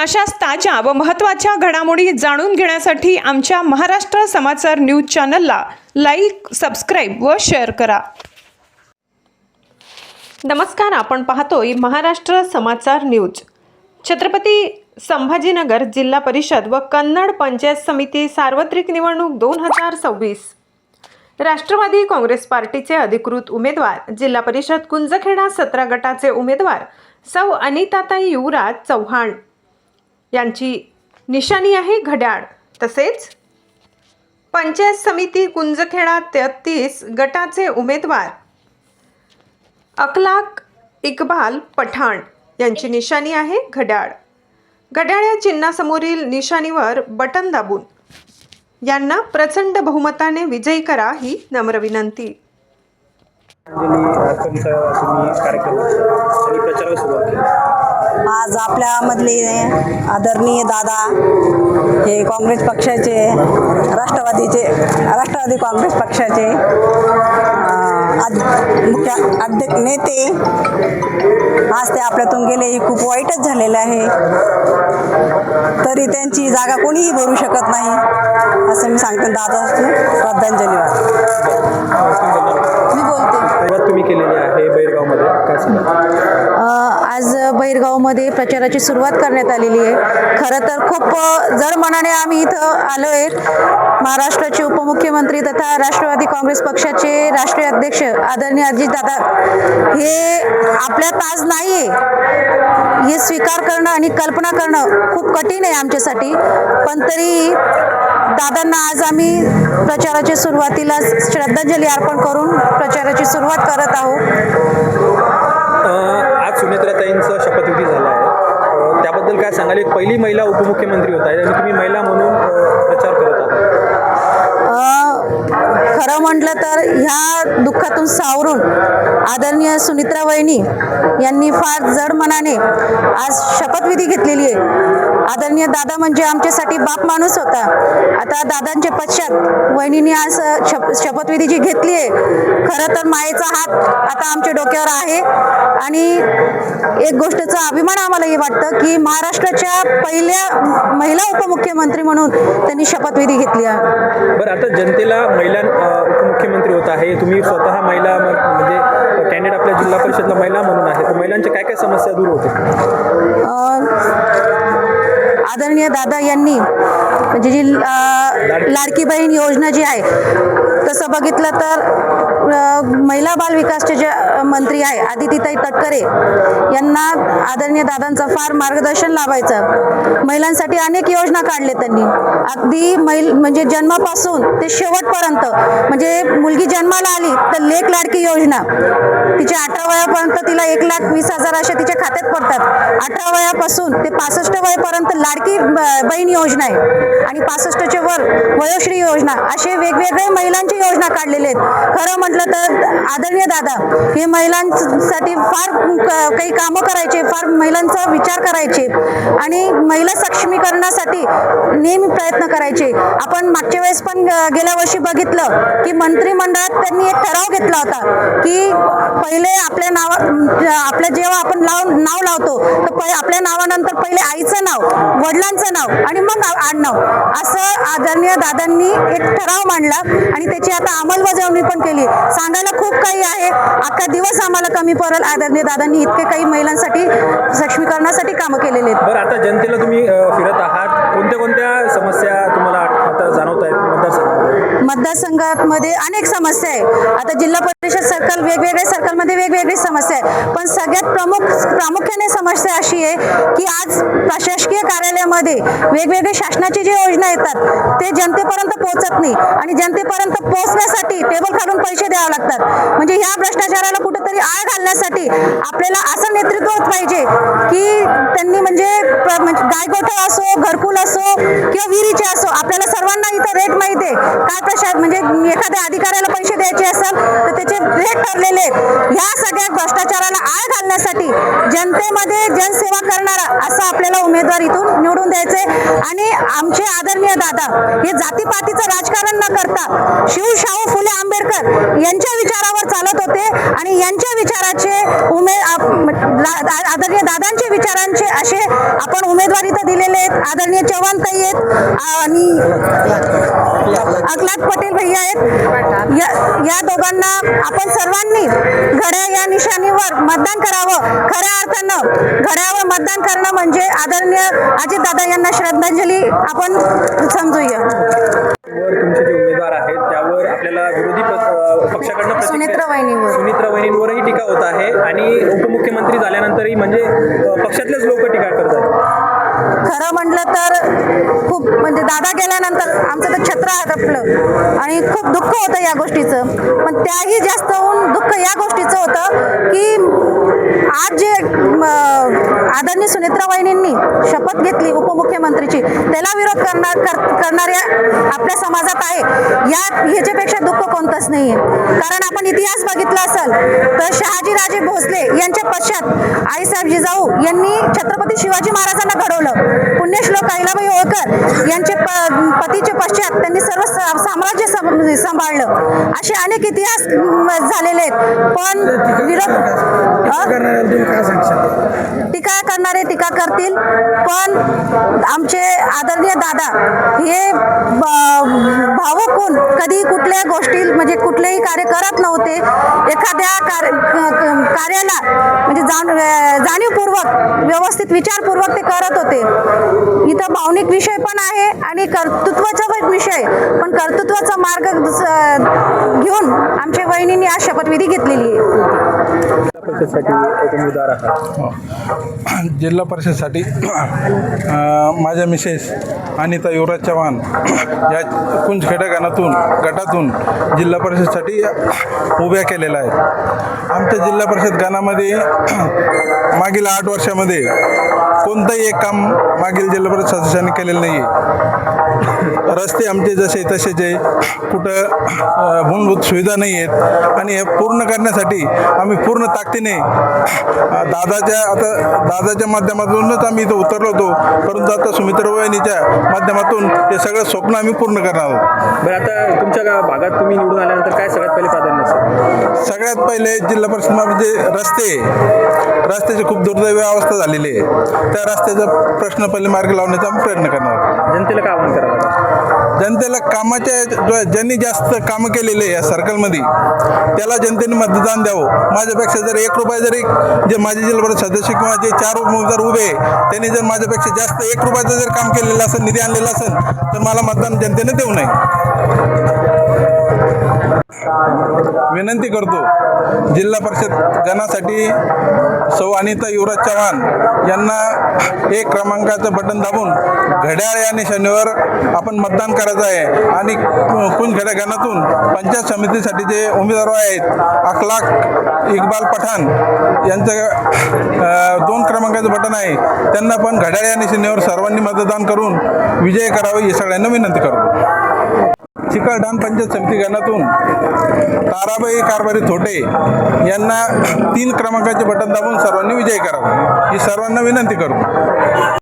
अशाच ताज्या व महत्त्वाच्या घडामोडी जाणून घेण्यासाठी आमच्या महाराष्ट्र समाचार न्यूज चॅनलला लाईक, सबस्क्राईब व शेअर करा. नमस्कार, आपण पाहतोय महाराष्ट्र समाचार न्यूज. छत्रपती संभाजीनगर जिल्हा परिषद व कन्नड पंचायत समिती सार्वत्रिक निवडणूक 2026. राष्ट्रवादी काँग्रेस पार्टीचे अधिकृत उमेदवार जिल्हा परिषद कुंजखेडा 17 गटाचे उमेदवार सौ अनिताताई युवराज चव्हाण यांची निशाणी आहे घड्याळ. तसेच पंचायत समिती कुंजखेडा 33 गटाचे उमेदवार अखलाक इक्बाल पठाण यांची निशाणी आहे घड्याळ. घड्याळ या चिन्हासमोरील निशाणीवर बटन दाबून यांना प्रचंड बहुमताने विजयी करा ही नम्र विनंती. आज आपल्यामधले आदरणीय दादा हे काँग्रेस पक्षाचे राष्ट्रवादी काँग्रेस पक्षाचे मुख्य अध्यक्ष नेते आज ते आपल्यातून गेले. ही खूप वाईटच झालेलं आहे. तरी त्यांची जागा कोणीही भरू शकत नाही असं मी सांगते. दादा श्रद्धांजली मी बोलते. तुम्ही केलेली आहे बैरगावमध्ये काय सांगा? आज बैरगावमध्ये प्रचाराची सुरुवात करण्यात आलेली आहे. खरं तर खूप जड मनाने आम्ही इथं आलो आहे. महाराष्ट्राचे उपमुख्यमंत्री तथा राष्ट्रवादी काँग्रेस पक्षाचे राष्ट्रीय अध्यक्ष आदरणीय अजितदादा हे आपल्यात आज नाही आहे हे स्वीकार करणं आणि कल्पना करणं खूप कठीण आहे आमच्यासाठी. पण तरी दादांना आज आम्ही प्रचाराच्या सुरुवातीला श्रद्धांजली अर्पण करून प्रचाराची सुरुवात करत आहोत. आज सुनेत्राताईंचा शपथविधी झाला आहे, त्याबद्दल काय सांगाल? एक पहिली महिला उपमुख्यमंत्री होत आहे आणि तुम्ही महिला म्हणून प्रचार करत आहात. खरं म्हटलं तर ह्या दुःखातून सावरून आदरणीय सुनित्रा वहिनी यांनी फार जड मनाने आज शपथविधी घेतलेली आहे. आदरणीय दादा म्हणजे आमच्यासाठी बाप माणूस होता. आता दादांच्या पश्चात वहिनीने आज शपथविधी जी घेतली आहे, खरं तर मायेचा हात आता आमच्या डोक्यावर आहे. आणि एक गोष्टीचा अभिमान आम्हालाही वाटतं की महाराष्ट्राच्या पहिल्या महिला उपमुख्यमंत्री म्हणून त्यांनी शपथविधी घेतली आहे. बरं, आता जनतेला महिला उपमुख्यमंत्री होत आहे, तुम्ही स्वतः महिला म्हणजे कॅन्डिडेट आपल्या जिल्हा परिषदला महिला म्हणून आहे, तर महिलांच्या काय काय समस्या दूर होतील? आदरणीय दादा यांनी म्हणजे जी लाडकी बहीण योजना जी आहे, तसं बघितलं तर महिला बाल विकासचे जे मंत्री आहे आदितीताई तटकरे यांना आदरणीय दादांचा फार मार्गदर्शन लाभायचं. महिलांसाठी अनेक योजना काढले त्यांनी. अगदी म्हणजे जन्मापासून ते शेवटपर्यंत, म्हणजे मुलगी जन्माला आली तर लेक लाडकी योजना, तिच्या 18 वयापर्यंत तिला 1,20,000 अशा तिच्या खात्यात पडतात. 18 वयापासून ते 65 वयापर्यंत लाडकी बहीण योजना आहे आणि 65च्या वर वयोश्री योजना, असे वेगवेगळे महिलांची योजना काढलेले आहेत. खरं म्हटलं तर आदरणीय दादा हे महिलांसाठी फार काही कामं करायचे, फार महिलांचा विचार करायचे आणि महिला सक्षमीकरणासाठी नेहमी प्रयत्न करायचे. आपण मागच्या वेळेस पण गेल्या वर्षी बघितलं की मंत्रिमंडळात त्यांनी एक ठराव घेतला होता की पहिले आपल्या जेव्हा आपण नाव लावतो तर आपल्या नावानंतर पहिले आईचं नाव, वडिलांचं नाव आणि मग आडनाव, असं आदरणीय दादांनी एक ठराव मांडला आणि त्याची आता अंमलबजावणी पण केली. सांगायला खूप काही आहे, अख्खा दिवस आम्हाला कमी पडेल. आदरणीय दादांनी इतके काही महिलांसाठी सक्षमीकरणासाठी कामं केलेले आहेत. बरं, आता जनतेला तुम्ही फिरत आहात, कोणत्या समस्या तुम्हाला आता जाणवत आहेत मतदारसंघामध्ये? अनेक समस्या आहे. आता जिल्हा परिषद सर्कल, वेगवेगळे सर्कलमध्ये वेगवेगळी समस्या आहे. पण सगळ्यात प्रामुख्याने समस्या अशी आहे की आज प्रशासकीय कार्यालयामध्ये वेगवेगळे शासनाची जी योजना येतात ते जनतेपर्यंत पोहोचत नाही आणि जनतेपर्यंत पोहोचण्यासाठी टेबल काढून पैसे द्यावे लागतात. म्हणजे ह्या भ्रष्टाचाराला कुठेतरी आळ घालण्यासाठी आपल्याला असं नेतृत्व पाहिजे की त्यांनी म्हणजे गायगोठा असो, घरकुल असो किंवा विहिरीचे असो, आपल्याला सर्वांना इथं रेट माहिती आहे. काय प्रशासन म्हणजे एखाद्या अधिकाऱ्याला पैसे द्यायचे असेल तर त्याचे रेट ठरलेले आहेत. ह्या सगळ्या भ्रष्टाचाराला आळ घालण्यासाठी जनतेमध्ये जनसेवा करणारा असा आपल्याला उमेदवार इथून निवडून द्यायचे. आणि आमचे आदरणीय दादा हे जातीपातीचं राजकारण न करता शाहू फुले आंबेडकर यांच्या विचारावर चालत होते आणि यांच्या विचाराचे आदरणीय दादांचे विचारांचे असे आपण उमेदवारी तर दिले. आदरणीय चव्हाण ताई आहेत आणि अखलाक पटेल भैया आहेत. या दोघांना आपण सर्वांनी घड्याळ या निशाणीवर मतदान करावं. खऱ्या अर्थानं घड्याळावर मतदान करणं म्हणजे आदरणीय अजितदादा यांना श्रद्धांजली आपण समजूया. वर तुमचे जे उमेदवार आहेत त्यावर आपल्याला विरोधी पक्षाकडनं प्रतिक्रिया- सुनेत्रा वहिनीवर. सुनेत्रा वहिनींवरही टीका होत आहे आणि उपमुख्यमंत्री झाल्यानंतरही म्हणजे पक्षातलेच लोक टीका करतात. खरं म्हटलं तर खूप म्हणजे दादा गेल्यानंतर आमचं तर छत्र हरपलं आणि खूप दुःख होतं या गोष्टीचं. पण त्याही जास्त होऊन दुःख या गोष्टीचं होतं की आज जे आदरणीय सुनेत्रा वहिनींनी शपथ घेतली उपमुख्यमंत्रीची, त्याला विरोध करणाऱ्या आपल्या समाजात आहे. ह्याच्यापेक्षा दुःख कोणतंच नाही आहे. कारण आपण इतिहास बघितला असेल तर शहाजीराजे भोसले यांच्या पश्चात आईसाहेब जिजाऊ यांनी छत्रपती शिवाजी महाराजांना घडवलं. पुण्यश्लोक अहिल्याबाई होळकर यांचे पतीचे पश्चात त्यांनी सर्व साम्राज्य सांभाळलं. असे अनेक इतिहास झालेले आहेत. पण टीका करणारे टीका करतील. पण आमचे आदरणीय दादा हे भावुक होऊन कधी कुठल्या गोष्टी म्हणजे कुठलेही कार्य करत नव्हते. एखाद्या कार्याला म्हणजे जाणीवपूर्वक व्यवस्थित विचारपूर्वक ते करत होते. इथं भावनिक विषय पण आहे आणि कर्तृत्वाचा पण विषय. पण कर्तृत्वाचा मार्ग घेऊन आमच्या वहिनींनी आज शपथविधी घेतलेली आहे. परिषदसाठी एक उमेदवार आहात. जिल्हा परिषदसाठी माझ्या मिसेस अनिता युवराज चव्हाण या कुंजखेडा गटातून जिल्हा परिषदसाठी उभ्या केलेल्या आहेत. आमच्या जिल्हा परिषद गणामध्ये मागील 8 वर्षामध्ये कोणतंही एक काम मागील जिल्हा परिषद सदस्यांनी केलेलं नाही आहे. रस्ते आमचे जसे तसेच आहे. कुठं मूलभूत सुविधा नाही आहेत आणि हे पूर्ण करण्यासाठी आम्ही पूर्ण ताकदीने दादाच्या माध्यमातूनच आम्ही इथं उतरलो होतो. परंतु आता सुमित्रा वहिनीच्या माध्यमातून हे सगळं स्वप्न आम्ही पूर्ण करणार आहोत. बरं, आता तुमच्या भागात तुम्ही निवडून आल्यानंतर काय सगळ्यात पहिले प्राधान्य असेल? सगळ्यात पहिले जिल्हा परिषद म्हणजे रस्त्याची खूप दुर्दैवी अवस्था झालेली आहे. त्या रस्त्याचा प्रश्न पहिले मार्ग लावण्याचा आम्ही प्रयत्न करणार आहोत. जनतेला काय आवाहन करावं? जनतेला ज्यांनी जास्त कामं केलेले आहे या सर्कलमध्ये त्याला जनतेने मतदान द्यावं. माझ्यापेक्षा जर 1 रुपया जरी जे माझे जिल्हा परिषद सदस्य किंवा जे 4 उमेदवार उभे त्यांनी जर माझ्यापेक्षा जास्त 1 रुपयाचं जर काम केलेलं असेल, निधी आणलेला असेल तर मला मतदान जनतेने देऊ नये. विनंती करतो जिल्हा परिषद गणासाठी सौ अनिता युवराज चव्हाण यांना 1 क्रमांकाचं बटन दाबून घड्याळ या निशाणीवर आपण मतदान करायचं आहे. आणि कुंजखेडा गणातून पंचायत समितीसाठी जे उमेदवार आहेत अखलाक इक्बाल पठाण यांचं 2 क्रमांकाचं बटन आहे, त्यांना पण घड्याळ या निशाणीवर सर्वांनी मतदान करून विजय करावे ही सगळ्यांना विनंती करतो. चिकलठाण पंचायत समिती गणातून ताराबाई कारभारी थोटे यांना 3 क्रमांकाचे बटन दाबून सर्वांनी विजय करावा ही सर्वांना विनंती करतो.